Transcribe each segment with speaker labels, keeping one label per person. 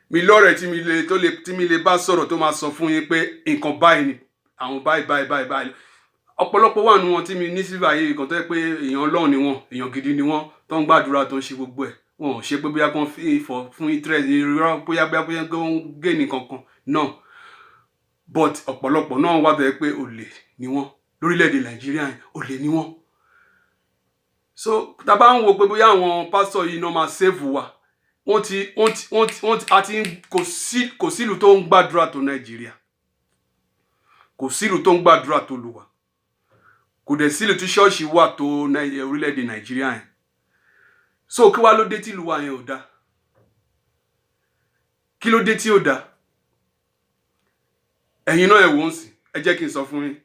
Speaker 1: mi lọ́rẹ̀ẹ́ tí mi lè bá sọ̀rọ̀ tó máa sọ fún yín pé nǹkan báyìí ni àwọn báyìí ọ̀pọ̀lọpọ̀ wà nínú wọn tí mi ní sílvà yìí kan tó yẹ pé èèyàn Ọlọ́run ni wọ́n, èèyàn gidi ni wọ́n, tó ń gbàdúrà tó ń ṣe gbogbo ẹ̀, wọn ò ṣe pé bóyá kan fún interest irọ́ bóyá tó ń gé nìkan kan náà, but ọ̀pọ̀lọpọ̀ náà wà tó yẹ pé olè ni wọ́n lórílẹ̀‐èdè Nàìjíríà yẹn, olè ni wọ́n. So tá bá ń wo pé bóyá àwọn pásítọ̀ yìí náà máa save wa, kò sílùú tó ń gbàdúrà tó Nàìjíríà, kò sílùú tó ń gbàdúrà tó Olúwa, kò dẹ̀ sílùú tí ṣọ́ọ̀ṣì wà tó orílẹ̀-èdè Nàìjíríà yẹn. So kí wá ló dé tí ìlú wa yẹn ò dá? Kí ló dé tí ò dá? Ẹ̀yin náà ẹ wò ń sìn, ẹ jẹ́ kí n sọ fún yín.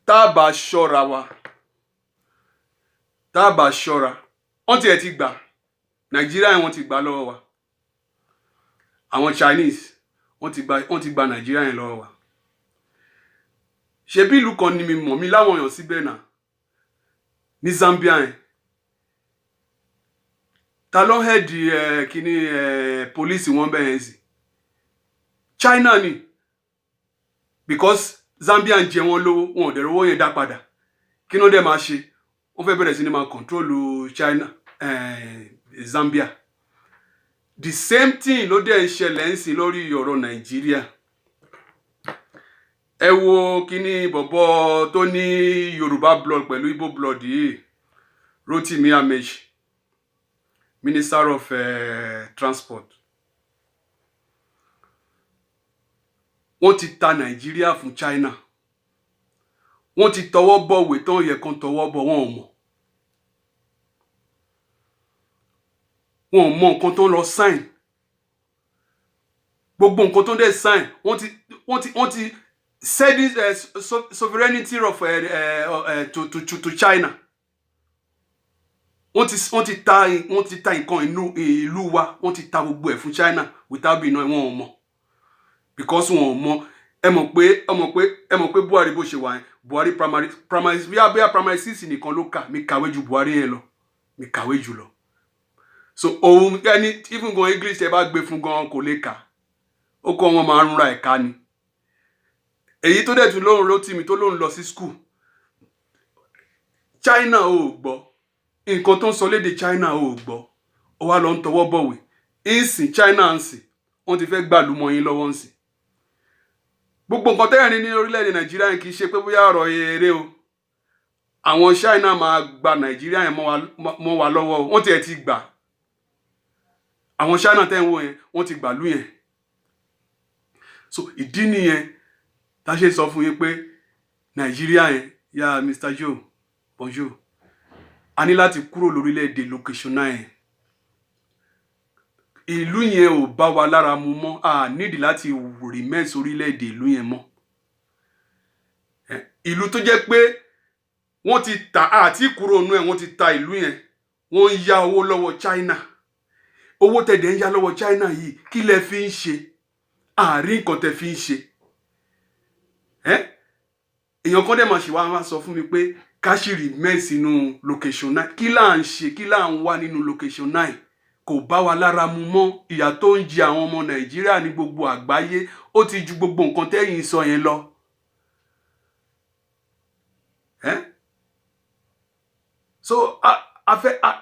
Speaker 1: Tá a bá ṣọ́ra wa, tá a bá ṣọ́ra, wọ́n tiẹ̀ ti gbà Nàìjíríà yẹn, wọ́n ti gbà lọ́wọ́ wa. Àwọn Chinese wọ́n ti gba Nàìjíríà yẹn lọ́wọ́ wa. Ṣebí ìlú kan ni mi mọ̀, mi láwọn èèyàn síbẹ̀ náà, ní Zambia yẹn. Ta ló head kíní police wọn bẹ́ẹ̀ yẹn sí? China ni, because Zambia ń jẹ wọ́n lówó, wọn ò dẹ̀ rówó yẹn dá padà. Kí ló dẹ̀ máa ṣe? Wọ́n fẹ́ bẹ̀rẹ̀ sí ni máa control China, Zambia. The same thing ló dẹ̀ ń ṣẹlẹ̀ ń sìn lórí ọ̀rọ̀ Nàìjíríà. Ẹ wo kíní bọ̀bọ̀ tó ní Yorùbá blood pẹ̀lú Igbo blood yìí, Rotimi Amaechi, Minister of Transport. Wọ́n ti ta Nàìjíríà fún China. Wọ́n ti tọwọ́ bọ̀ ìwé tán yẹ kan tọwọ́ bọ̀, wọn ò mọ̀. Wọn ò mọ nǹkan tó ń lọ sign. Gbogbo nǹkan tó ń dẹ̀ sign, wọ́n ti said this sovereignty of to China. Wọ́n ti ta nǹkan ìlú wa, wọ́n ti ta gbogbo ẹ̀ fún China without being known, wọn ò mọ̀. Because wọn ò mọ̀. Ẹ mọ̀ pé Buhari bó ṣe wà yẹn, Buhari primary primary 6 nìkan ló kà, mi kàwé ju Buhari yẹn lọ, mi kàwé jù lọ. So òun even gan English ẹ bá gbé fún gan kò lè kà, ó kọ́ wọn máa ń ra ẹ̀ka ni. Èyí tó dẹ̀ tún lóhùn Rotimi tó lóhùn lọ sí school, China ò gbọ́ nǹkan tó ń sọ lédè China ò gbọ́, ó wá lọ ń tọwọ́ bọ̀wé. Ìsìn China ń sìn, wọ́n ti fẹ́ gbàlú mọ́ yín lọ́wọ́ ń sìn. Gbogbo nǹkan tẹ́rìn ní orílẹ̀-èdè Nàìjíríà yẹn kì í ṣe pé bóyá ọ̀rọ̀ eré o. Àwọn China máa gba Nàìjíríà yẹn mọ́ wa lọ́wọ́ o, wọ́n tiẹ̀ ti gbà. Àwọn China tẹ́ ń wò yẹn, wọ́n ti gbàlú yẹn. So ìdí nìyẹn tá ṣe sọ fún yín pé Nàìjíríà yẹn, ya Mr. Joe, bonjour, a ní láti kúrò lórílẹ̀-èdè location náà yẹn. Ìlú yẹn ò bá wa lára mu mọ́, a nídìí láti remain sórílẹ̀-èdè ìlú yẹn mọ́. Ìlú tó jẹ́ pé wọ́n ti ta àti kúrò nú ẹ̀, wọ́n ti ta ìlú yẹn, wọ́n ń yá owó lọ́wọ́ China. Owó tẹ̀dẹ̀ ń yá lọ́wọ́ China yìí, kí lẹ fi ń ṣe? Àárín nǹkan tẹ fi ń ṣe. Èèyàn kan dẹ̀ máa ṣe wá sọ fún mi pé ká ṣì remain sínú location 9. Kí là ń ṣe? Kí là ń wá nínú location 9? Kò bá wa lára mu mọ́. Ìyà tó ń jẹ àwọn ọmọ Nàìjíríà ní gbogbo àgbáyé, ó ti ju gbogbo nǹkan tẹ́yìn sọ yẹn lọ. So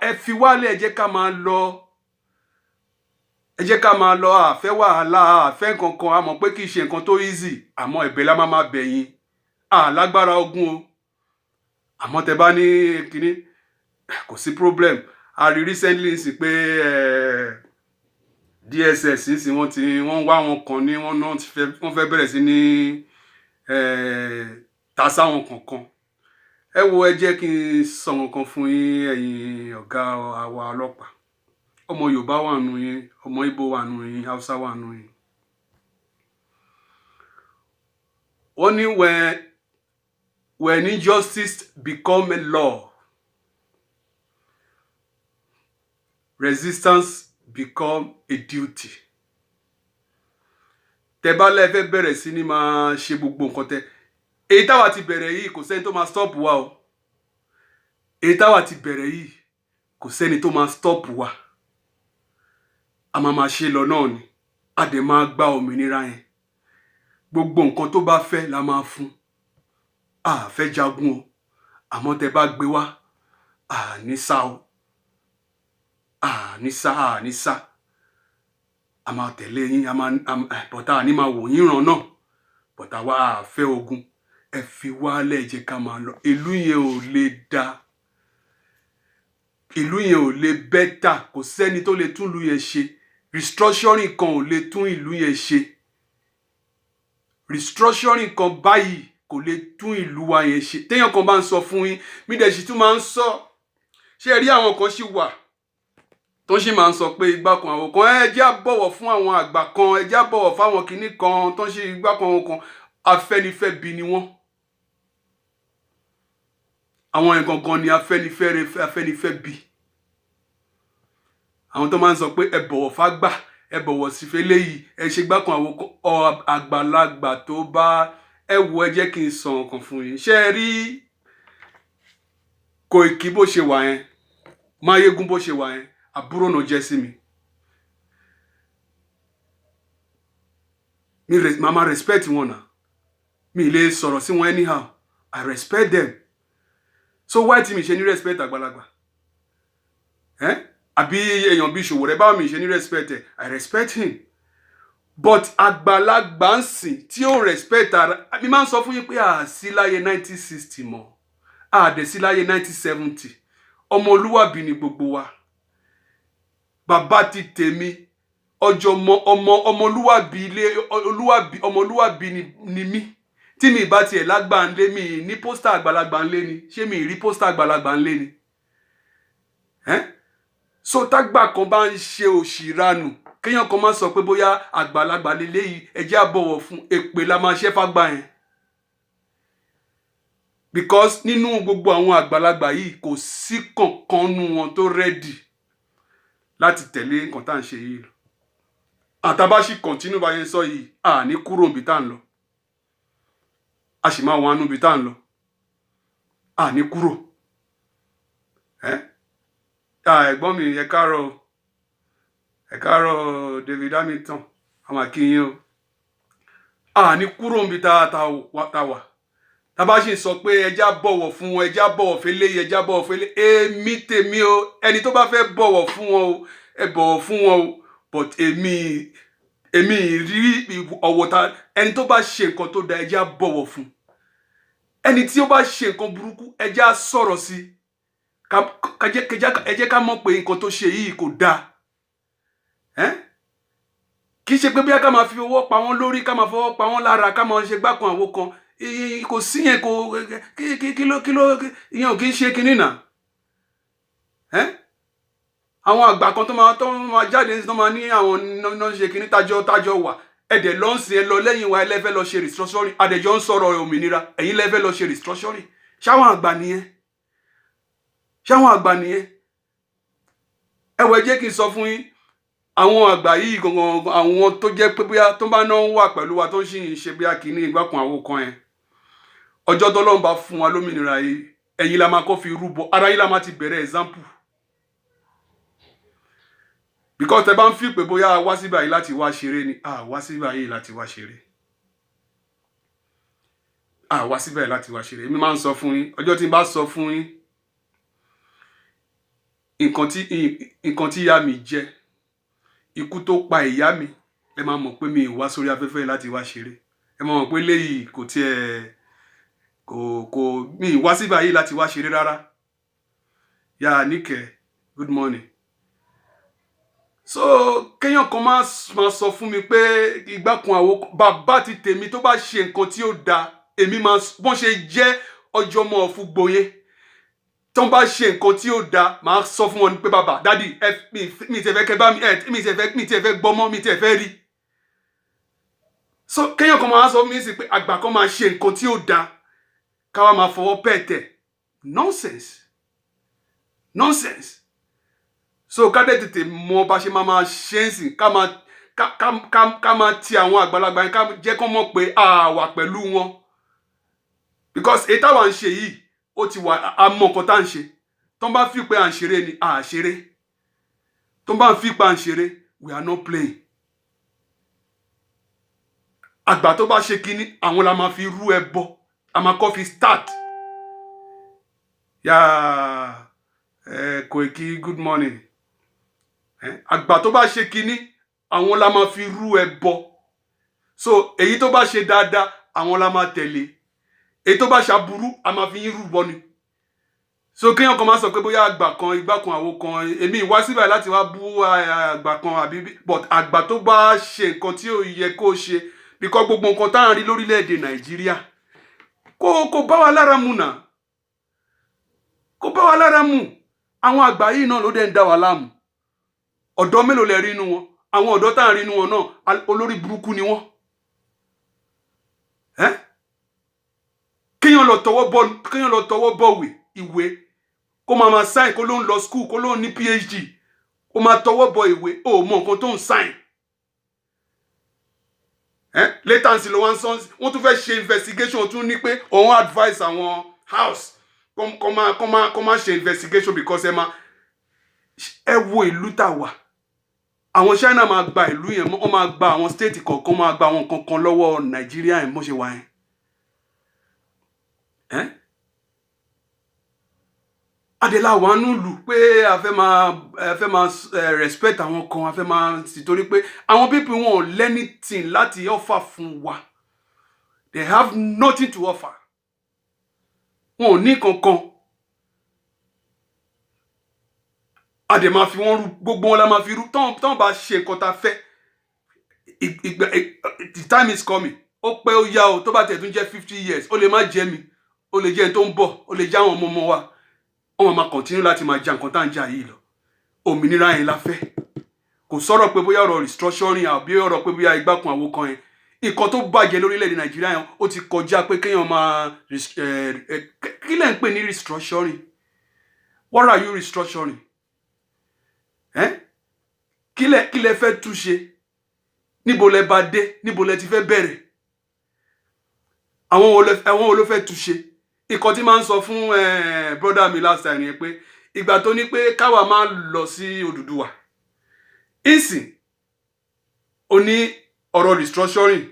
Speaker 1: ẹ fi wálẹ̀, ẹ jẹ́ ká máa lọ. Ẹ jẹ́ ká máa lọ, àfẹ́ wàhálà, àfẹ́ kankan, a mọ̀ pé kì í ṣe nǹkan tó easy, àmọ́ ẹ̀bẹ̀ la máa bẹ̀ yín. Lágbára ogun o. Àmọ́ tẹ bá ní kíní, kò sí problem. A rí recently sí pé DSS sí wọ́n wá wọn kan ní wọ́n fẹ́ bẹ̀rẹ̀ sí ní ta sáwọn kankan. Ẹ wo, ẹ jẹ́ kí n sọ nǹkan fún yín, ẹ̀yin ọ̀gá àwa ọlọ́pàá. Ọmọ Yorùbá wà nù yín, ọmọ Igbo wà nù yín, Hausa wà nù yín. Wọ́n ní when injustice become a law, resistance become a duty. Tẹ́ bá lẹ fẹ́ bẹ̀rẹ̀ sí ní máa ṣe gbogbo nǹkan tẹ́. Èyí táwa ti bẹ̀rẹ̀ yìí kò sẹ́ni tó máa stop wa o. Èyí táwa ti bẹ̀rẹ̀ yìí kò sẹ́ni tó máa stop wa. a máa ṣe lọ náà ni a dẹ̀ máa gba òmìnira yẹn gbogbo nǹkan tó bá fẹ́ la máa fún a fẹ́ jagun o àmọ́ tẹ́ bá gbé wá ní sá o ní sá a máa tẹ̀lé yín bọ̀tá ní máa wò yín ràn náà bọ̀tá wa fẹ́ ogun ẹ fi wálẹ̀ jẹ́ ká máa lọ ìlú yẹn ò lè dá ìlú yẹn ò lè bẹ́tà kò sẹ́ni tó lè tún ìlú yẹn ṣe restructuring kan ò lè tún ìlú yẹn ṣe restructuring kan báyìí kò lè tún ìlú wa yẹn ṣe téèyàn kan bá ń sọ fún yín mí dẹ̀ sì tún máa ń sọ ṣé rí àwọn kan sì wà tó sì máa ń sọ pé igbá kan àwọn kan ẹ jẹ́ á bọ̀wọ̀ fún àwọn àgbà kan ẹ jẹ́ á bọ̀wọ̀ fáwọn kinní kan tó ń ṣe igbá kan àwọn kan afẹ́nifẹ́bi ni wọ́n àwọn yẹn gangan ni afẹ́nifẹ́bi àwọn tó máa ń sọ pé ẹ bọ̀wọ̀ fágbà ẹ bọ̀wọ̀ sí fẹ́lẹ́ yìí ẹ ṣe igbá kan àwọn àgbàlagbà tó bá ẹ wo ẹ jẹ́ kí n sọ nǹkan fún yín ṣé ẹ rí Koiki bó ṣe wà yẹn Máyégún bó ṣe wà yẹn àbúrò náà jẹ́ sí mi mama respect wọn náà mi lè sọ̀rọ̀ sí wọn anyhow I respect them so why tí mi ṣe ní respect àgbàlagbà àbí èèyàn bí Ṣòwòrẹ́ báwo mi ṣe ní respect ẹ I respect him but àgbàlagbà ń sìn tí ó respect ara mi máa ń sọ fún yín pé sí láyé 1960 mọ́ dẹ̀ sí láyé 1970 ọmọlúwàbí ni gbogbo wa bàbá ti tèmi ọjọ́ ọmọlúwàbí ilé ọmọlúwàbí ni mí tí mi bá tiẹ̀ lágbà ńlé mi ní pósítà àgbàlagbà ńlé ni ṣé mi rí pósítà àgbàlagbà ńlé ni so tágbà kan bá ń ṣe òṣìranù kéèyàn kan máa sọ pé bóyá àgbàlagbà lélẹ́yìí ẹ jẹ́ á bọ̀wọ̀ fún èpè la máa ṣẹ́ fágbà yẹn because nínú gbogbo àwọn àgbàlagbà yìí kò sí kankan nu wọn tó rẹ́dì láti tẹ̀lé nǹkan tá à ń ṣe yìí àtàbáṣì continue bá yẹn sọ yìí ní kúrò níbi tá à ń lọ a sì máa wọn anú ibi tá à ń lọ ní kúrò ẹ̀gbọ́n mi ẹ káàárọ̀ David Hamilton àwọn akínyìn o ní kúrò níbi tá wà tàbá sì sọ pé ẹjá bọ̀wọ̀ fún wọn ẹjá bọ̀wọ̀ fẹ́lẹ́ ẹjá bọ̀wọ̀ fẹ́lẹ́ èmi tèmi o ẹni tó bá fẹ́ bọ̀wọ̀ fún wọn o ẹ bọ̀wọ̀ fún wọn o but èmi rí ọ̀wọ̀ ta ẹni tó bá ṣe nǹkan tó da ẹjá bọ̀wọ̀ fún ẹni tí ó bá ṣe nǹkan burúkú ẹjá sọ̀rọ̀ sí ẹ jẹ́ ká mọ̀ pé nǹkan tó ṣe yìí kò dáa kì í ṣe pé bí ká máa fi ọwọ́ pa wọ́n lórí ká máa fọwọ́ pa wọ́n lára ká máa ṣe gbákan àwo kan kò sí yẹn kò kí ló ìyẹn ò kí ń ṣe kinní náà àwọn àgbà kan tó máa jáde tó máa ní àwọn náà ṣe kinní tájọ wà ẹ̀dẹ̀ lọ ń sin ẹ lọ lẹ́yìn wa ẹlẹ́fẹ́ lọ ṣe restructuring adẹ̀jọ́ ń sọ̀rọ̀ òmìnira ẹ̀yin lẹ́fẹ́ lọ ṣe restructuring ṣáwọn àgbà nìyẹn ẹ̀wọ̀ ẹ jẹ́ kí n sọ fún yín àwọn àgbà yìí gangan àwọn tó jẹ́ pé bóyá tó bá náà wà pẹ̀lú wa tó ń ṣì ń ṣe bí akínní ìgbàkan àwo kan yẹn ọjọ́ tọ́lọ́run bá fún wa lómìnira yìí ẹ̀yin la máa kọ́ fi rúbọ ara yín la máa ti bẹ̀rẹ̀ example because tẹ bá ń fi pé bóyá wá síbà yìí láti wá ṣeré ni wá síbà yìí láti wá ṣeré wá síbà yìí láti wá ṣeré èmi máa ń sọ fún yín ọjọ́ tí n bá sọ fún yín nǹkan tí ìyá mi jẹ́ ikú tó pa ìyá mi ẹ máa mọ̀ pé mi ì wá sórí afẹ́fẹ́ láti wá ṣeré ẹ máa mọ̀ pé léyìí kò tiẹ̀ mi ì wá síbà yìí láti wá ṣeré rárá yà Níkẹ́ good morning so kéèyàn kan máa sọ fún mi pé ìgbàkan àwo bàbá ti tèmi tó bá ṣe nǹkan tí ó da èmi máa bọ́n ṣe jẹ́ ọjọ́ mọ́ ọ̀fun gboyè tó ń bá ṣe nǹkan tí ó da máa sọ fún wọn pé bàbá dádì mi ti ẹ̀ fẹ́ kẹ́ bá mi ti ẹ̀ fẹ́ gbọ́mọ́ mi ti ẹ̀ fẹ́ rí so kéèyàn kan máa sọ fún mi sí pé àgbà kan máa ṣe nǹkan tí ó da káwa máa fọwọ́ pẹ̀tẹ̀ nonsense so ká dẹ̀ tètè mọ bá ṣe máa ṣe ń sìn ká máa ti àwọn àgbàlagbà yẹn ká jẹ́ kó mọ̀ pé a wà pẹ̀lú wọn because èyí táwa ń ṣe yìí ó ti wà á mọ nǹkan tá à ń ṣe tó ń bá fi pé à ń ṣeré ni à ṣeré tó ń bá fi pé à ń ṣeré we are not playing. Àgbà tó bá ṣe kíní àwọn la máa fi rú ẹbọ a máa kọ́ fi start. Koiki, good morning. Àgbà tó bá ṣe kíní àwọn la máa fi rú ẹbọ. So èyí tó bá ṣe dáadáa àwọn la máa tẹ̀lé, èyí tó bá ṣàbúrú a máa fi yín rúbọ ni. So kéèyàn kan máa sọ pé bóyá àgbà kan igbá kan àwo kan, èmi wá síbẹ̀ láti wá bú àgbà kan àbí but àgbà tó bá ṣe nǹkan tí ó yẹ kó ṣe, because gbogbo nǹkan tá à ń rí lórílẹ̀‐èdè Nàìjíríà kò bá wa lára mu náà, kò bá wa lára mu. Àwọn àgbà yìí náà ló dẹ̀ ń dá wa láàmú. Ọ̀dọ́ mélòó lẹ rí inú wọn? Àwọn ọ̀dọ́ tá à ń rí inú wọn náà olórí burúkú ni wọ́n. Kéèyàn lọ tọwọ́ bọ̀wé ìwé kó máa sign kó ló ń lọ school kó ló ń ní PhD kó máa tọwọ́ bọ ìwé ó mọ nǹkan tó ń sign. Later sí ló wá ń sọ wọ́n tún fẹ́ ṣe investigation tún ní pé òun advice àwọn house kó máa ṣe investigation because ẹ wo ìlú tá wà. Àwọn China máa gba ìlú yẹn, wọ́n máa gba àwọn state kọ̀ọ̀kan, máa gba àwọn nǹkan kan lọ́wọ́ Nàìjíríà yẹn bó ṣe wà yẹn. Adela wà nílùú pé a fẹ́ máa respect àwọn kan, a fẹ́ máa sì torí pé àwọn people wọn ò lẹ́nìtìn láti offer fún wa. They have nothing to offer. Wọn ò ní kankan. A dẹ̀ máa fi wọ́n rú, gbogbo wọn la máa fi rú. Tán bá ṣe nǹkan tá fẹ́, the time is coming. Ó pẹ́ ó yá o, tó bá tẹ̀ tún jẹ́ 50 years, ó lè má jẹ́ mi, ó lè jẹ́ ẹni tó ń bọ̀, ó lè jẹ́ àwọn ọmọ wa. Wọ́n máa continue láti máa jà nǹkan tá ń jà yìí lọ. Òmìnira yẹn la fẹ́. Kò sọ̀rọ̀ pé bóyá ọ̀rọ̀ restructuring àbí ọ̀rọ̀ pé bóyá igbá kan àwo kan yẹn. Nǹkan tó bàjẹ́ lórílẹ̀‐èdè Nàìjíríà yẹn ó ti kọjá pé kéèyàn máa kí lẹ̀ ń pè ní restructuring? What are you restructuring? Kí lẹ fẹ́ túnṣe? Níbo lẹ bá dé? Níbo lẹ ti fẹ́ bẹ̀rẹ̀? Àwọn wo ló fẹ́ túnṣe? Nǹkan tí máa ń sọ fún brother mi last time yẹn pé ìgbà tó ní pé káwa máa lọ sí Odùduwà. Ìsìn ó ní ọ̀rọ̀ restructuring.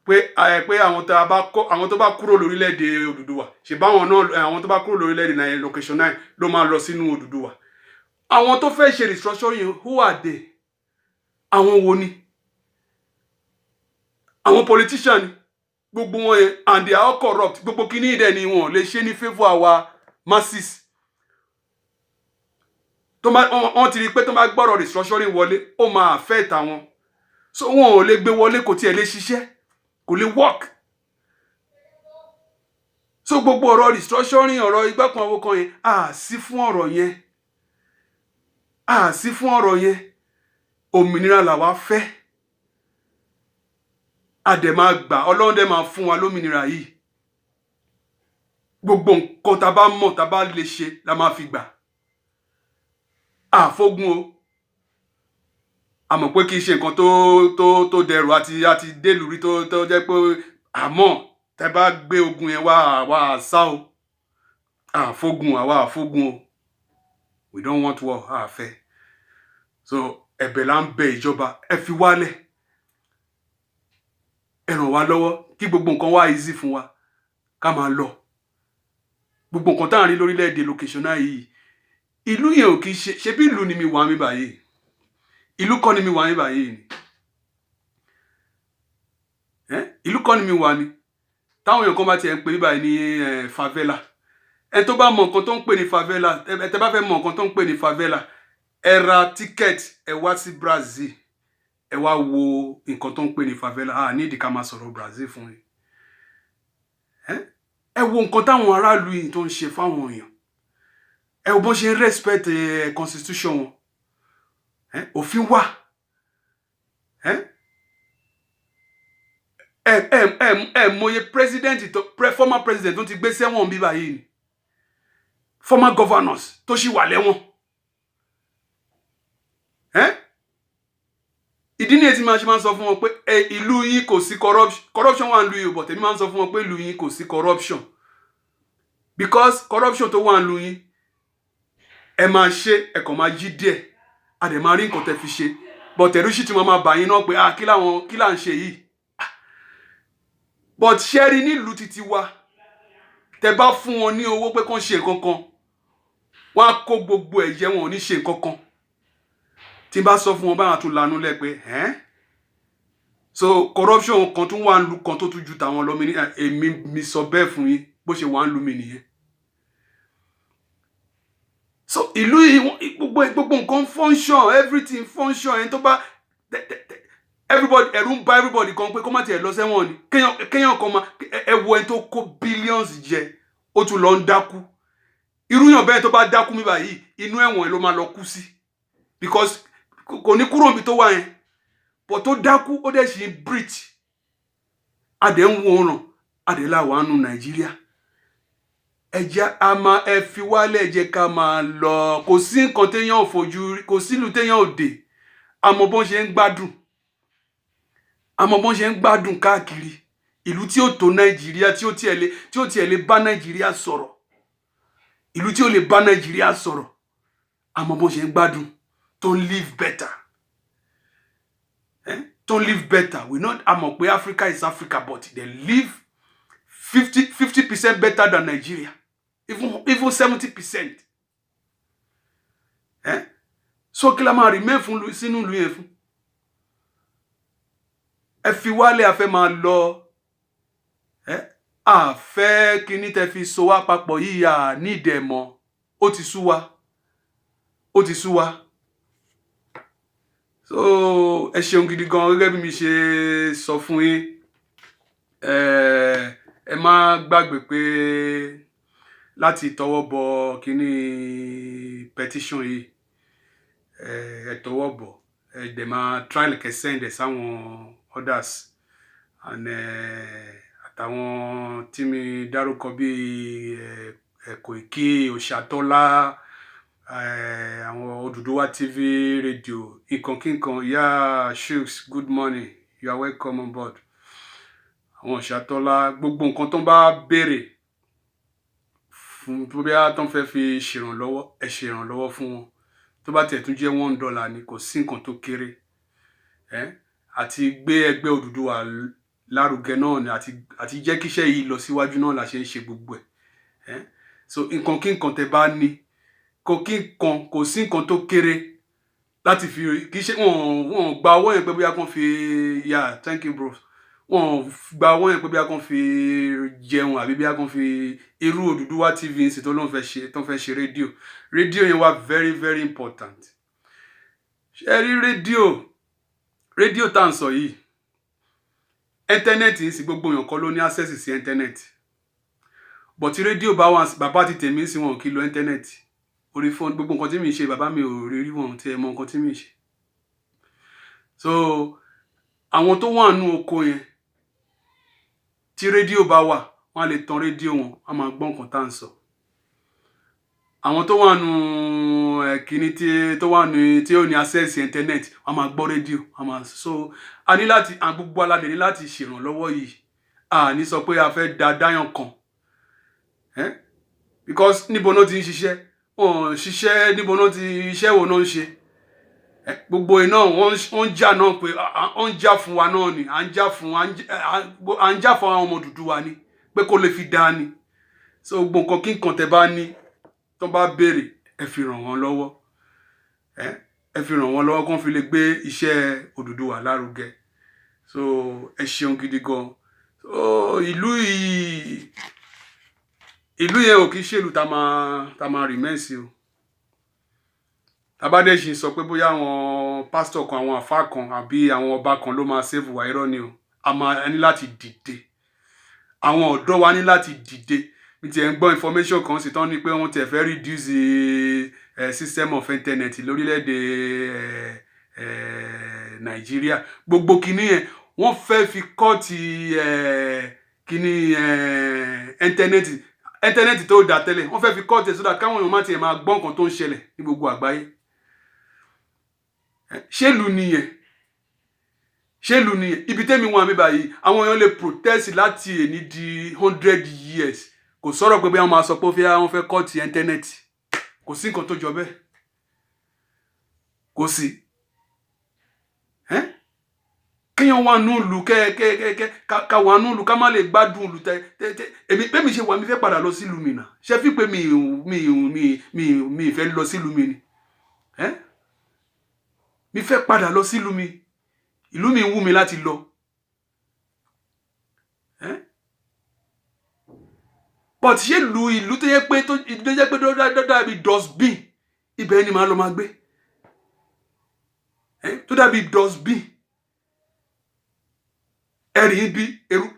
Speaker 1: Pé àwọn tó bá kúrò lórílẹ̀‐èdè Odùduwà, ṣèbáwọn náà àwọn tó bá kúrò lórílẹ̀‐èdè náà location 9 ló máa lọ sínú Odùduwà. Àwọn tó fẹ́ ṣe restructuring, who are they? Àwọn wo ni? Àwọn politician ni gbogbo wọn yẹn, and they are all corrupt. Gbogbo kíní ìdẹ ni wọn lè ṣe ní favour our masses. Wọ́n ti rí pé tó bá gbọ́rọ̀ restructuring wọlé ó máa affect àwọn, so wọn ò lè gbé wọlé, kò tiẹ̀ lè ṣiṣẹ́, kò lè work. So gbogbo ọ̀rọ̀ restructuring, ọ̀rọ̀ igbá kan àwo kan yẹn sí fún ọ̀rọ̀ yẹn, sí fún ọ̀rọ̀ yẹn. Òmìnira làwa fẹ́. A dẹ̀ máa gbà, Ọlọ́run dẹ̀ máa fún wa lómìnira yìí. Gbogbo nǹkan tá bá mọ̀ tá bá lè ṣe la máa fi gbà. Àfógun o. A mọ̀ pé kì í ṣe nǹkan tó dẹrù àti délùú rí tó jẹ́ pé àmọ́ tẹ́ bá gbé ogun yẹn wá àṣà o. Àfógun o. We don't want war, àfẹ́. So ẹ̀bẹ̀ là ń bẹ ìjọba, ẹ fi wálẹ̀. Ẹ ràn wá lọ́wọ́ kí gbogbo nǹkan wá easy fún wa ká máa lọ. Gbogbo nǹkan tá à ń rí lórílẹ̀‐èdè location náà yìí, ìlú yẹn ò kì í ṣe bí ìlú ni mi wà mí báyìí. Ìlú kọ́ ni mi wà mí báyìí ni. Ìlú kọ́ ni mi wà ní. Táwọn èèyàn kan bá tiẹ̀ ń pè mí báyìí ní favela. Ẹ tó bá mọ nǹkan tó ń pè ní favela, ẹ bá fẹ́ mọ nǹkan tó ń pè ní favela, ẹ ra ticket ẹ wá sí Brazil. Ẹ wá wo nǹkan tó ń pè ní favela. Ní ìdí ká máa sọ̀rọ̀ Brazil fún yín. Ẹ wo nǹkan táwọn aráàlú yìí tó ń ṣe fáwọn èèyàn. Ẹ wo bó ṣe ń respect constitution wọn. Òfin wà. Mọye former president tó ti gbé sẹ́wọ̀n bí báyìí ni. Former governors tó ṣì wà lẹ́wọ̀n. Ìdí ni ètí máa ṣe máa ń sọ fún wọn pé ìlú yín kò sí corruption wà nílùú yìí, but èmi máa ń sọ fún wọn pé ìlú yín kò sí corruption, because corruption tó wà nílùú yín ẹ máa ṣe ẹ kàn máa jí díẹ̀, a dẹ̀ máa rí nǹkan tẹ́ fi ṣe but ẹ̀rù sì ti máa bà yín náà pé kí là ń ṣe yìí but ṣe rí nílùú títí wa tẹ́ bá fún wọn ní owó pé kán ṣe nǹkan kan wọ́n á kó gbogbo ẹ̀jẹ̀ wọn ò ní ṣe nǹkan kan tí n bá sọ fún wọn báwọn tún lanú lẹ pé so corruption kan tún wà ń lu kan tó tún ju tàwọn lọ mi sọ bẹ́ẹ̀ fún yín bó ṣe wà ń lu mi nìyẹn so ìlú yìí gbogbo nǹkan function everything function ẹni tó bá everybody ẹ̀rù ń bà everybody kan pé kó má tiẹ̀ lọ sẹ́wọ̀n ni kéèyàn kan máa ẹ wo ẹni tó kó billions jẹ ó tún lọ ń dákú irú yàn bẹ́ẹ̀ tó bá dákú mi báyìí inú ẹ̀wọ̀n ló máa lọ kú sí because kò ní kúrò níbi tó wà yẹn but tó dákú ó dẹ̀ sì ń breathe adẹ̀ ń wòran adẹ̀ láwa nù Nàìjíríà ẹjẹ́ a máa ẹ fi wálẹ̀ ẹjẹ́ ká máa lọ kò sí nǹkan téèyàn ò fojú rí kò sílùú téèyàn ò dé àmọ́ bọ́n ṣe ń gbádùn káàkiri ìlú tí ó tó Nàìjíríà tí ó tiẹ̀ lè bá Nàìjíríà sọ̀rọ̀ ìlú tí ó lè bá Nàìjíríà sọ̀rọ̀ àmọ́ bọ́n ṣe ń gbádùn to live better to live better we not àmọ́ pé Africa is Africa but they live 50% better than Nigeria even 70%. So kí la máa remain fún sínú ìlú yẹn fún ẹ fi wálé a fẹ́ máa lọ a fẹ́ kíní tẹ́ fi so wá papọ̀ yìí à ní ìdẹ̀mọ́ ó ti sú wa so ẹ ṣeun gidi gan gẹ́gẹ́ bí mi ṣe sọ fún yín ẹ má gbàgbé pé láti tọwọ́ bọ kíní petition yìí ẹ tọwọ́ bọ̀ ẹ dẹ̀ máa try kẹ́ send ẹ̀ sáwọn others and àtàwọn tí mi dárúkọ bíi Koiki Òṣàtọ́lá àwọn Odùduwà TV radio ìkànkíkan yeah Shooks good morning you are welcome on board àwọn Òṣàtọ́lá gbogbo nǹkan tó ń bá béèrè fún tó bí a tó ń fẹ́ fi ṣèrànlọ́wọ́ ẹ ṣèrànlọ́wọ́ fún wọn tó bá tiẹ̀ tún jẹ́ $1 ni kò sí nǹkan tó kéré àti gbé ẹgbẹ́ Odùduwà lárugẹ náà ni àti jẹ́ kíṣẹ́ yìí lọ síwájú náà la ṣe ń ṣe gbogbo ẹ̀ so nǹkan kí nǹkan tẹ́ bá ní kò sí nǹkan tó kéré láti fi kì í ṣe wọn gba owó yẹn pé bóyá kàn fi yeah thank you bro wọn gba owó yẹn pé bóyá kàn fi jẹun àbí bóyá kàn fi irú Odùduwà TV ń sì tó fẹ́ ṣe rédíò yẹn wà very very important ṣe rí rédíò tá à ń sọ yìí íńtánẹ́ẹ̀tì ń sì gbogbo èèyàn kọ́ ló ní access sí íńtánẹ́ẹ̀tì but rédíò bá wọn bàbá ti tèmi sí wọn kì í lo íńtánẹ́ẹ̀tì orí fóònù gbogbo nǹkan tí mi ṣe bàbá mi ò rí wọn tí ẹ mọ nǹkan tí mi ṣe so àwọn tó wà nínú oko yẹn tí rédíò bá wà wọn á lè tan rédíò wọn a máa gbọ́ nǹkan tá à ń sọ àwọn tó wà nínú kíní tí ó ní access íńtánẹ́ẹ̀tì wọn máa gbọ́ rédíò wọn máa so a ní láti gbogbo aládé ní láti ṣèrànlọ́wọ́ yìí a ní sọ pé a fẹ́ dáyàn kan because níbo náà ti ń ṣiṣẹ́ wọn ṣiṣẹ́ níbo náà ti iṣẹ́ wo náà ń ṣe gbogbo iná wọ́n ń jà náà pé wọ́n ń jà fún wa náà ni à ń jà fún àwọn ọmọ Odùduwà ni pé kó lè fi dá ni so gbogbo nǹkan kí nǹkan tẹ́ bá ní tó bá béèrè ẹ fi ràn wọ́n lọ́wọ́ kó fi lè gbé iṣẹ́ Odùduwà lárugẹ so ẹ ṣeun gidi gan so ìlú yẹn ò kì í ṣèlú tá máa remain sí o tabadé ṣì sọ pé bóyá àwọn pásítọ̀ kan àwọn àfáà kan àbí àwọn ọba kan ló máa save wa irọ́ ni o a máa ní láti dìde àwọn ọ̀dọ́ wa ní láti dìde mi ti ẹ̀ ń gbọ́ information kan sì tán ni pé wọ́n ti fẹ́ reduce system of internet lórílẹ̀‐èdè Nàìjíríà gbogbo kìíní yẹn wọ́n fẹ́ fi kọ́ọ̀tì kìíní íńtánẹ́ẹ̀tì tó dà tẹ́lẹ̀ wọ́n fẹ́ fi kọ́ọ̀tì ẹ̀ sódà káwọn èèyàn má tiẹ̀ máa gbọ́ nǹkan tó ń ṣẹlẹ̀ ní gbogbo àgbáyé ṣèlú nìyẹn ibi tẹ́mi wọn àmì báyìí àwọn èèyàn lè protest láti èní di 100 years kò sọ̀rọ̀ pé bí wọ́n máa sọ pé wọ́n fẹ́ kọ́ọ̀tì íńtánẹ́ẹ̀tì kò sí nǹkan tó jọ bẹ́ẹ̀ kò kò sí kéèyàn wà nù lù ká wà nù lù ká má lè gbádùn lù èmi pé mi ṣe wà mí fẹ́ padà lọ sílùú mi náà ṣe fi pé mi fẹ́ lọ sílùú mi ni mi fẹ́ padà lọ sílùú mi ìlú mi wù mí láti lọ but ṣé ìlú tó yẹ pé tó dàbí dustbin ibẹ̀ ni màá lọ máa gbé tó dàbí dustbin ẹ̀rí bí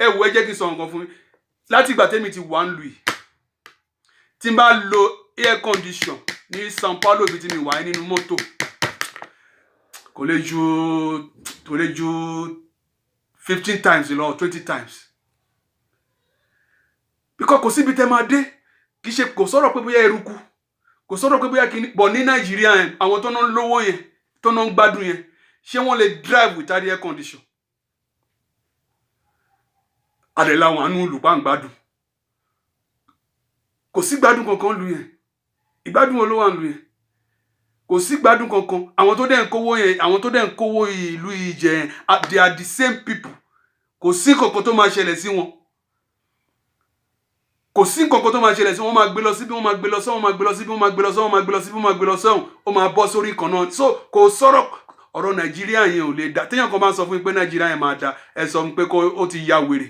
Speaker 1: ẹ̀wù ẹ jẹ́ kí n sọ nǹkan fún mi láti ìgbà tẹ́mi ti wà ń lu yìí tí n bá lo air condition ní São Paulo ibi tí mi wà nínú mọ́tò kò lè ju 15 times lọ 20 times because kò síbi tẹ́ máa dé kì í ṣe kò sọ̀rọ̀ pé bóyá eruku kò sọ̀rọ̀ pé bóyá kìíní bọ̀ ní Nàìjíríà yẹn àwọn tó ń lówó yẹn tó ń gbádùn yẹn ṣé wọ́n lè drive without air condition àdèlà àwọn àánú olùpá ń gbádùn kò sí gbádùn kankan lu yẹn ìgbádùn wo ló wà lu yẹn kò sí gbádùn kankan àwọn tó dẹ̀ ń kówó yẹn àwọn tó dẹ̀ ń kówó ìlú yìí jẹ yẹn they are the same people kò sí kankan tó máa ṣẹlẹ̀ sí wọn kò sí kankan tó máa ṣẹlẹ̀ sí wọn máa gbé lọ síbí wọn máa gbé lọ sọ́hùn wọn máa gbé lọ síbí wọn máa gbé lọ sọ́hùn wọn máa gbé lọ síbí wọn máa gbé lọ sọ́hùn ó máa bọ́ sórí kan náà so kò sọ̀rọ̀ ọ̀rọ̀ Nàìjíríà yẹn ò lè dá téèyàn kan bá ń sọ fún mi pé Nàìjíríà yẹn máa dá ẹ sọ fún mi pé ó ti ya wèrè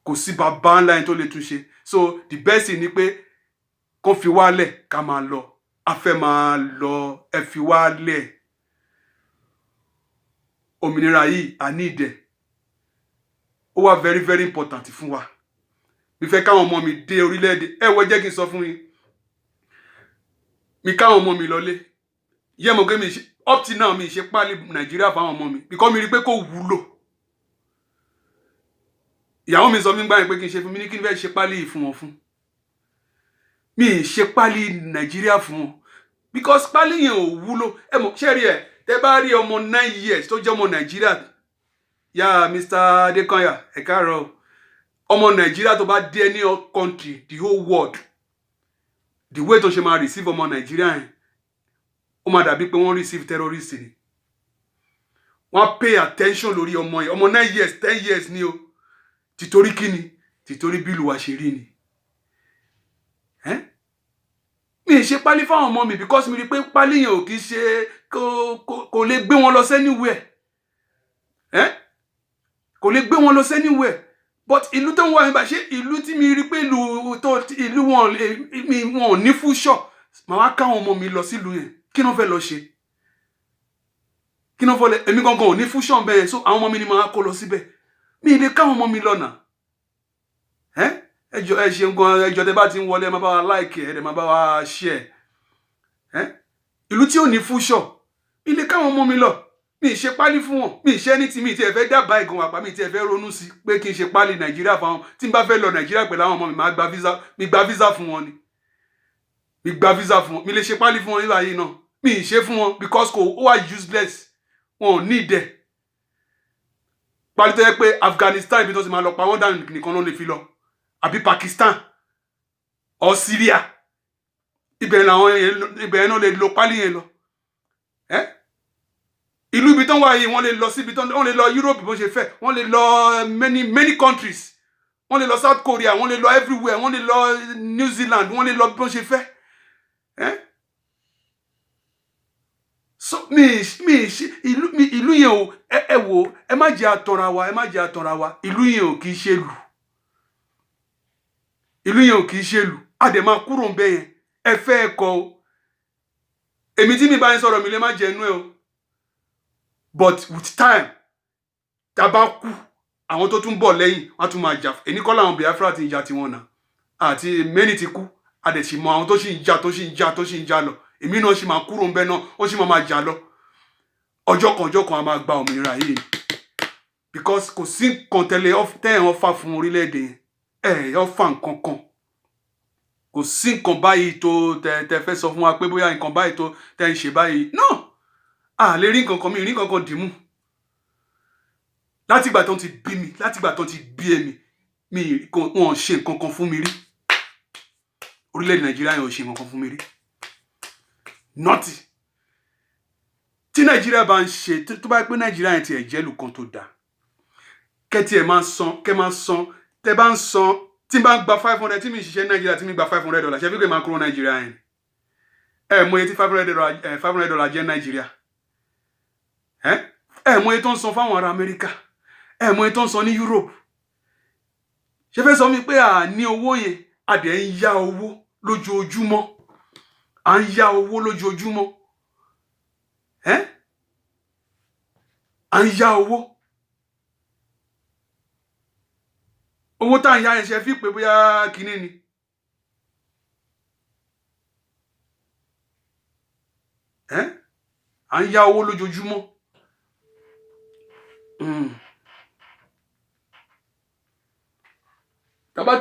Speaker 1: kò sí bàbá ńlá yẹn tó lè túnṣe so the best thing ni pé kó fi wálẹ̀ ká máa lọ a fẹ́ máa lọ ẹ fi wálẹ̀ òmìnira yìí a ní ìdẹ ó wà very very important fún wa mi fẹ́ káwọn ọmọ mi dé orílẹ̀-èdè ẹ wọ jẹ́ kí n sọ fún yín mi káwọn ọmọ mi lọlé yẹ mọ̀ pé mi ṣe up till now mi ṣe pálí Nàìjíríà fáwọn ọmọ mi because mi rí pé kò wúlò ìyàwó mi sọ fún mi gbáyìn pé kí n ṣe fún mi ní kí n fẹ́ ṣe pálí yìí fún wọn fún mi ṣe pálí Nàìjíríà fún wọn because pálí yẹn ò wúlò ẹ mọ̀ ṣẹ́rí ẹ̀ tẹ́ bá rí ọmọ 9 years tó jẹ́ ọmọ Nàìjíríà yá Mr. Adékanyà ẹ káàárọ̀ ọmọ Nàìjíríà tó bá dé any country the whole world the way tó ṣe máa receive ọmọ Nàìjíríà yẹn ó máa dàbí pé wọ́n receive terrorist ni wọ́n pay attention lórí ọmọ yẹn ọmọ 9 years 10 years ni o títorí kíni títorí bí ìlú wa ṣe rí ni mi ṣe pálí fáwọn ọmọ mi because mi rí pé pálí yẹn ò kì í ṣe kò lè gbé wọn lọ anywhere kò lè gbé wọn lọ anywhere but ìlú tó ń wá nígbà ṣe ìlú tí mi rí pé ìlú wọn ò ní future màá wá káwọn ọmọ mi lọ sílùú yẹn kí náà fẹ́ lọ ṣe kí náà fọlẹ èmi gangan ò ní future bẹ́ẹ̀ so àwọn ọmọ mi ni màá kó lọ síbẹ̀ mi lè káwọn ọmọ mi lọ́nà ẹjọ ẹ ṣe nǹkan ẹjọ tẹ bá ti ń wọlé ẹ máa bá wa like ẹ máa bá wa share ìlú tí ò ní future mi lè káwọn ọmọ mi lọ mi ṣe pálí fún wọn mi ṣe ní tí mi tí ẹ fẹ́ dábàá ìgàn àpá mi tí ẹ fẹ́ ronú sí pé kí n ṣe pálí Nàìjíríà fáwọn tí n bá fẹ́ lọ Nàìjíríà pẹ̀lú àwọn ọmọ mi máa gba visa fún wọn ni mi gba visa fún wọn mi lè ṣe pálí fún wọn nígbà yìí náà mi ṣe fún wọn because kò ó wà useless wọn ò ní ìdẹ pálí tó yẹ pé Afghanistan ibi tó ti máa lọ pa wọ́n dànù nìkan ló lè fi lọ àbí Pakistan or Syria ibẹ̀ náà lè lo pálí yẹn lọ ìlú ibi tán wà yìí wọ́n lè lọ síbi tán wọ́n lè lọ Europe bó ṣe fẹ́ wọ́n lè lọ many countries wọ́n lè lọ South Korea wọ́n lè lọ everywhere wọ́n lè lọ New Zealand wọ́n lè lọ bó ṣe fẹ́ so ìlú yẹn ò ẹ wò ẹ má jẹ́ àtọ̀ra wa ìlú yẹn ò kì í ṣe lù ìlú yẹn ò kì í ṣe lù àdèmà kúrò ń bẹ yẹn ẹ fẹ́ ẹ kọ o èmi tí mi bá ń sọ̀rọ̀ mi lè má jẹ inú ẹ o but with time tá bá kú àwọn tó tún bọ̀ lẹ́yìn wọ́n tún máa jà ẹni kọ́ làwọn Biafra ti ń jà tiwọn náà àti mẹ́ni ti kú àdẹ̀sí mọ àwọn tó sì ń jà lọ èmi náà sì máa kúrò ń bẹ náà ó sì máa jà lọ ọjọ́ kan a máa gba òmìnira yìí because kò sí nǹkan tẹ́yìn ọ̀fà fún orílẹ̀-èdè yẹn ọ̀fà nǹkan kan kò sí nǹkan báyìí tó tẹ fẹ́ sọ fún wa pé bóyá nǹkan báyìí tó tẹ ń ṣe báyìí náà a lè rí nǹkan kan mi rí nǹkan kan dìímú látìgbà tó ti bí mi látìgbà tó ti bí èmi wọn ṣe nǹkan kan fún mi rí orílẹ̀-èdè Nàìjíríà yẹn ò ṣe nǹkan kan fún mi rí nọ́ọ̀tì tí Nàìjíríà bá ń ṣe tó bá pé Nàìjíríà yẹn ti ẹ̀ jẹ́ ìlú kan tó dáa kẹ́tì ẹ̀ máa san kẹ́ máa san tẹ́ bá ń san tí n bá ń gba 500 tí mi ṣiṣẹ́ Nàìjíríà tí mi gba $500 ṣe fi pé máa kúrò Nàìjíríà yẹn mọ iye tí $500 jẹ́ Nàìjíríà mọ iye tó ń san fáwọn ará Amẹ́ríkà mọ iye tó ń san ní Europe ṣe fẹ́ sọ mi pé à ní owó yẹn a dẹ̀ ń yá owó lójoojúmọ́ à ń yá owó lójoojúmọ́ à ń yá owó tá à ń yá yẹn ṣe fi pé bóyá kinní ni à ń yá owó lójoojúmọ́ tábà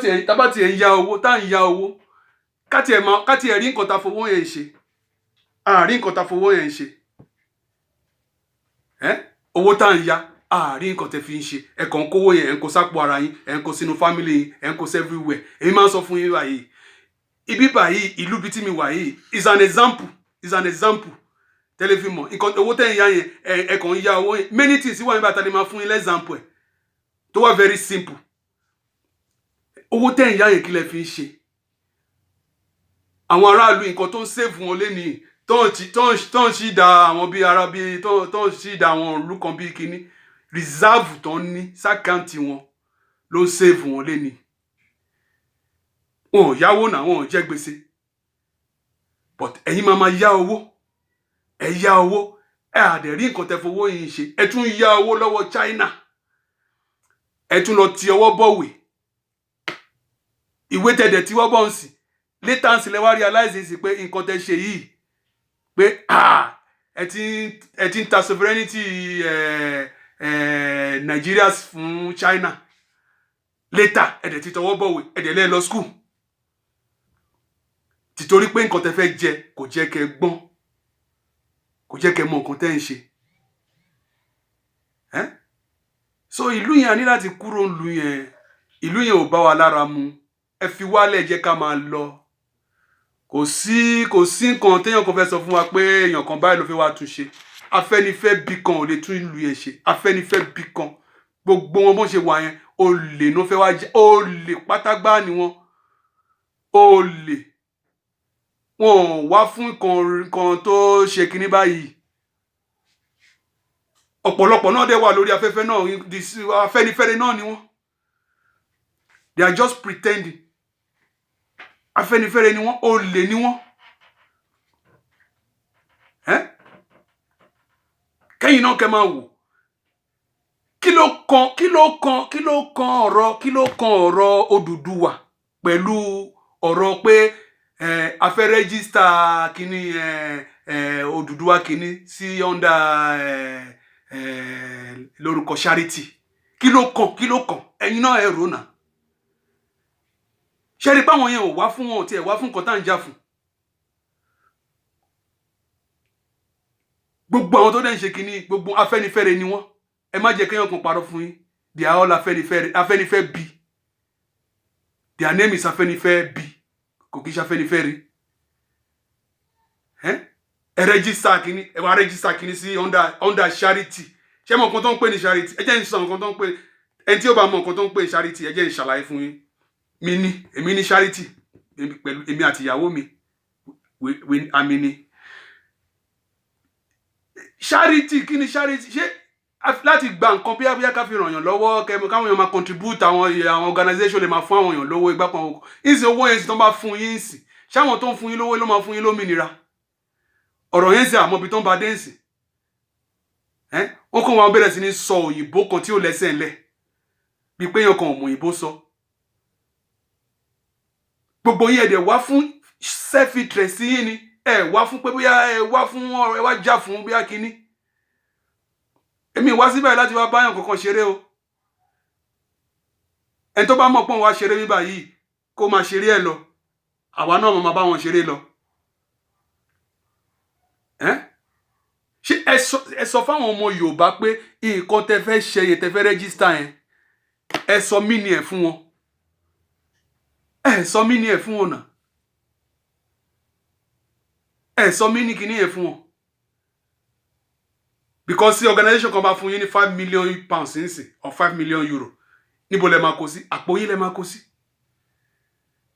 Speaker 1: tí ẹ̀ ń yá owó tá à ń yá owó ká tiẹ̀ rí nǹkan tá fowó yẹn ṣe àárín nǹkan tá fowó yẹn ṣe owó tá à ń yá àárín nǹkan tẹ́ fi ń ṣe ẹ kàn ń kówó yẹn ẹ ń kó sápò ara yín ẹ ń kó sínú family yín ẹ ń kó everywhere èmi máa ń sọ fún yín báyìí ibi báyìí ìlú bíi tí mi wà yìí is an example tẹ́lẹ̀ fi mọ̀ nǹkan owó tẹ́ ń yá yẹn ẹ kàn ń yá owó yẹn many things wà nígbà tá a lè máa fún yín l'example ẹ̀ tó wà very simple owó tẹ́ ń yá yẹn kí lẹ fi ń ṣe àwọn aráàlú nǹkan tó ń save wọn lénìí tó ń ṣì dá àwọn bíi ara bíi tó ń ṣì dá àwọn ìlú kan bíi kínní reserve tó ń ní sákàǹtì wọn ló ń save wọn lénìí wọn ò yáwó náà wọn ò jẹ gbèsè but ẹ̀yin máa yá owó ẹ yá owó ẹ àdẹ̀ rí nǹkan tẹ́ fowó yìí ṣe ẹ tún yá owó lọ́wọ́ China ẹ tún lọ ti ọwọ́ bọ̀wé ìwé tẹ̀dẹ̀ tí wọ́n bọ̀ ń sìn later ń sì lẹ́wọ́ realize sí pé nǹkan tẹ́ ṣe yìí pé ẹ ti ń ta sovereignty Nigeria fún China later ẹ̀dẹ̀ ti tọwọ́ bọ̀wé ẹ̀dẹ̀ lẹ́ lọ school títorí pé nǹkan tẹ́ fẹ́ jẹ kò jẹ́ kẹ́ gbọ́n kò jẹ́ kẹ́ mọ nǹkan tẹ́ ń ṣe so ìlú yẹn a ní láti kúrò ìlú yẹn ò bá wa lára mu ẹ fi wálẹ̀ jẹ́ ká máa lọ kò sí nǹkan téèyàn kan fẹ́ sọ fún wa pé èèyàn kan báyìí ló fẹ́ wá tún ṣe Afẹ́nifẹ́ bí kan ò lè tún ìlú yẹn ṣe Afẹ́nifẹ́ bí kan gbogbo wọn bó ṣe wà yẹn olè ló fẹ́ wá jẹ olè pátágbá ni wọn olè wọn wá fún nǹkan tó ṣe kinní báyìí ọ̀pọ̀lọpọ̀ náà dẹ̀ wà lórí afẹ́fẹ́ náà Afẹ́nifẹ́re náà ni wọ́n they are just pretending Afẹ́nifẹ́re ni wọ́n olè ni wọ́n kẹ́yìn náà kẹ́ máa wò kí ló kan ọ̀rọ̀ Odùduwà pẹ̀lú ọ̀rọ̀ pé a fẹ́ rẹ́gísítà kínní Odùduwà kínní sí under lórúkọ charity kí ló kàn ẹ̀yin náà ẹ rò náà ṣe rí páwọn yẹn ò wá fún wọn ò tiẹ̀ wá fún nǹkan tá à ń jà fún gbogbo àwọn tó dẹ̀ ń ṣe kínní gbogbo Afẹ́nifẹ́re ni wọ́n ẹ má jẹ́ kéèyàn kan parọ́ fún yín they are all Afẹ́nifẹ́ bí their name is Afẹ́nifẹ́ bí kò kí ṣe Afẹ́nifẹ́re ẹ rẹ́gísítà kínní ẹ wá rẹ́gísítà kínní sí under charity ṣé mọ̀ nǹkan tó ń pè ní charity ẹ jẹ́ ń sọ nǹkan tó ń pè ẹni tí ó bá mọ̀ nǹkan tó ń pè ní charity ẹ jẹ́ ń ṣàlàyé fún yín èmi ní charity pẹ̀lú èmi àti ìyàwó mi àmì ni charity kí ni charity ṣé láti gba nǹkan bí abíyá ká fi ràn yàn lọ́wọ́ káwọn èèyàn máa contribute àwọn organisation lè máa fún àwọn èèyàn lówó igbá kan ìsìn owó yẹn sì tó ń bá fún yín sìn ṣáwọn tó ń fún yín lówó ló máa fún yín lómìnira ọ̀rọ̀ yẹn sì àmọ́ ibi tó ń ba dé nsìn wọ́n kàn wọ́n bẹ̀rẹ̀ sí ní sọ òyìnbó kan tí ò lẹ́sẹ̀ ńlẹ̀ bí pé èèyàn kan ò mọ òyìnbó sọ gbogbo yín ẹ̀dẹ̀ wá fún self interest yín ni ẹ wá fún pé bóyá ẹ wá fún ọ̀rọ̀ ẹ wá jà fún bóyá kínní èmi wá síbẹ̀ láti wá báyàn kankan ṣeré o ẹni tó bá mọ̀ pọ́n wá ṣeré bíbá yìí kó máa ṣeré ẹ lọ àwa náà máa bá wọn ṣeré lọ ṣé ẹ sọ fáwọn ọmọ Yorùbá pé nǹkan tẹ́ fẹ́ ṣe yẹn tẹ́ fẹ́ rẹ́gísítà yẹn ẹ sọ mí ni ẹ fún wọn ẹ sọ mí ni ẹ fún wọn náà ẹ sọ mí ní kíní yẹn fún wọn because the organization kan bá fún yín ní £5 million nísìn or €5 million níbo lẹ máa kó sí àpò yín lẹ máa kó sí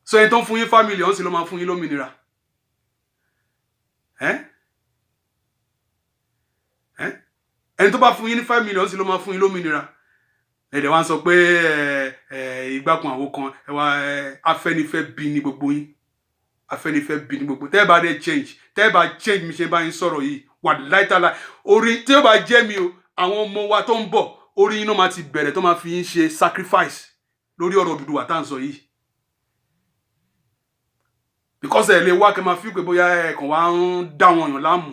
Speaker 1: so ẹni tó ń fún yín £5 million sì ló máa fún yín lómìnira ẹni tó bá fún yín ní £5 million sì ló máa fún yín lómìnira ẹ̀dẹ̀ wá ń sọ pé ìgbàkun àwo kan Afẹ́nifẹ́ bí ní gbogbo yín Afẹ́nifẹ́ bí ní gbogbo tẹ́ bá dé change mi ṣe bá yín sọ̀rọ̀ yìí wà láìtàlá orí tí ó bá jẹ́ mi o àwọn ọmọ wa tó ń bọ̀ orí yín náà máa ti bẹ̀rẹ̀ tó máa fi yín ṣe sacrifice lórí ọ̀rọ̀ Odùduwà tá à ń sọ yìí because ẹ lè wá kẹ́ máa fi pé bóyá ẹ̀kan wá ń dá wọn yàn láàmú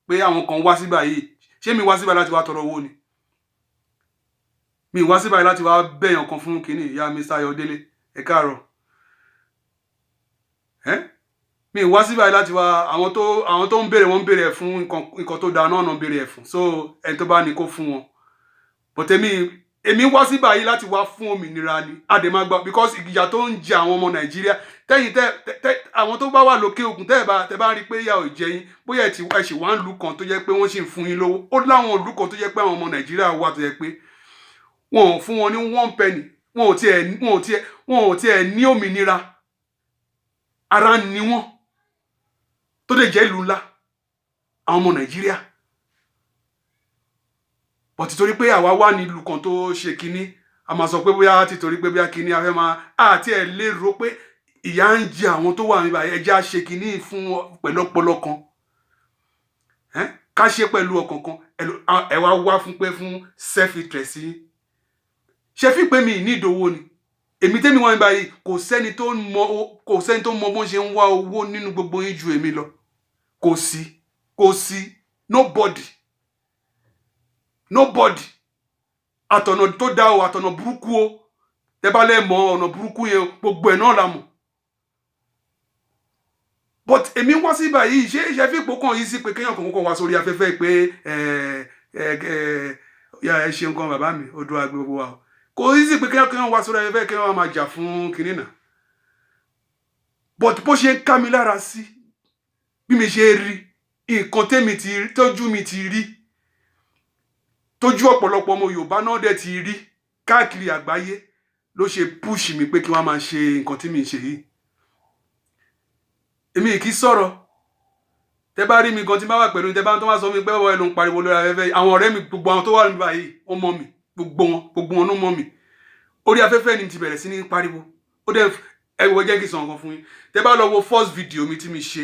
Speaker 1: pé àwọn kan wá síbà yìí ṣé mi wá síbà láti wá tọrọ owó ni mi wá síbà láti wá bẹ̀yàn kan fún kínní ìyá Mr. Ayọ̀délé ẹ káàárọ̀ mi wá síbà láti wá àwọn tó ń béèrè wọn ń béèrè fún nǹkan tó dáa náà ń béèrè ẹ̀ fún so ẹni tó bá ní kó fún wọn but èmi wá síbà yìí láti wá fún òmìnira ni àdèmàgbà because ìjìyà tó ń jẹ àwọn ọmọ Nàìjíríà tẹ́yìn àwọn tó bá wà lókè òkun tẹ́ bá rí pé ìyà ò jẹ yín bóyá ẹ ṣì wá ń lù kan tó jẹ́ pé wọ́n ṣì ń fún yín lówó ó láwọn ìlú kan tó jẹ́ pé àwọn ọmọ Nàìjíríà wà tó jẹ́ pé wọn ò fún wọn ní 1 penny wọn ò tiẹ̀ ní òmìnira ara ni wọn tó lè jẹ́ ìlú ńlá àwọn ọmọ Nàìjíríà but torí pé àwa wà ní ìlú kan tó ṣe kinní a máa sọ pé bóyá títorí pé bóyá kinní a fẹ́ máa àti ẹ̀ lérò pé ìyà ń jẹ àwọn tó wà níbà ẹja ṣe kinní fún pẹ̀lú ọpọlọ kan ká ṣe pẹ̀lú ọkàn kan ẹ wá fún pé fún self interest yín ṣe fi pé mi ní ìdòwò ni èmi tẹ́mi wọ́n báyìí kò sẹ́ni tó mọ bó ṣe ń wá owó nínú gbogbo yín ju èmi lọ kò sí nobody àtọ̀nà tó dá o àtọ̀nà burúkú o tẹ́ bá lè mọ ọ̀nà burúkú yẹn gbogbo ẹ̀ náà la mọ̀ but èmi wá sí báyìí ṣe fi ipò kan yìí sí pé kéèyàn kankan wá sórí afẹ́fẹ́ pé ẹ ṣeun kan bàbá mi Oòduà gbogbo wa o kò yí sí pé kéèyàn wá sórí afẹ́fẹ́ kéèyàn máa jà fún kinní náà but bó ṣe ń ká mi lára sí bí mi ṣe rí nǹkan tójú mi ti rí tójú ọ̀pọ̀lọpọ̀ ọmọ Yorùbá náà dẹ̀ ti rí káàkiri àgbáyé ló ṣe push mi pé kí wọ́n máa ṣe nǹkan tí mi ń ṣe yìí èmi kì í sọ̀rọ̀ tẹ́ bá rí mi gan tí bá wà pẹ̀lú tẹ́ bá tó wá sọ mi pé ọwọ́ ẹ ló ń pariwo lórí afẹ́fẹ́ àwọn ọ̀rẹ́ mi gbogbo àwọn tó wà níbà yìí ó mọ̀ mi gbogbo wọn ló mọ̀ mi orí afẹ́fẹ́ ni ti bẹ̀rẹ̀ sí ní pariwo ó dẹ̀ ẹwọ jẹ́ kí n sọ nǹkan fún yín tẹ́ bá lọ wo first video mi tí mi ṣe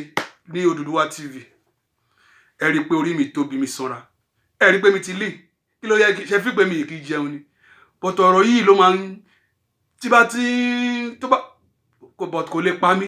Speaker 1: ní Odùduwà TV ẹ rí pé orí mi tóbi mi sanra ẹ rí pé mi ti lé kí ló yẹ ṣe fi pé mi kì í jẹun ni but ọ̀rọ̀ yìí ló máa ń tí bá tí tó bá kò lè pa mí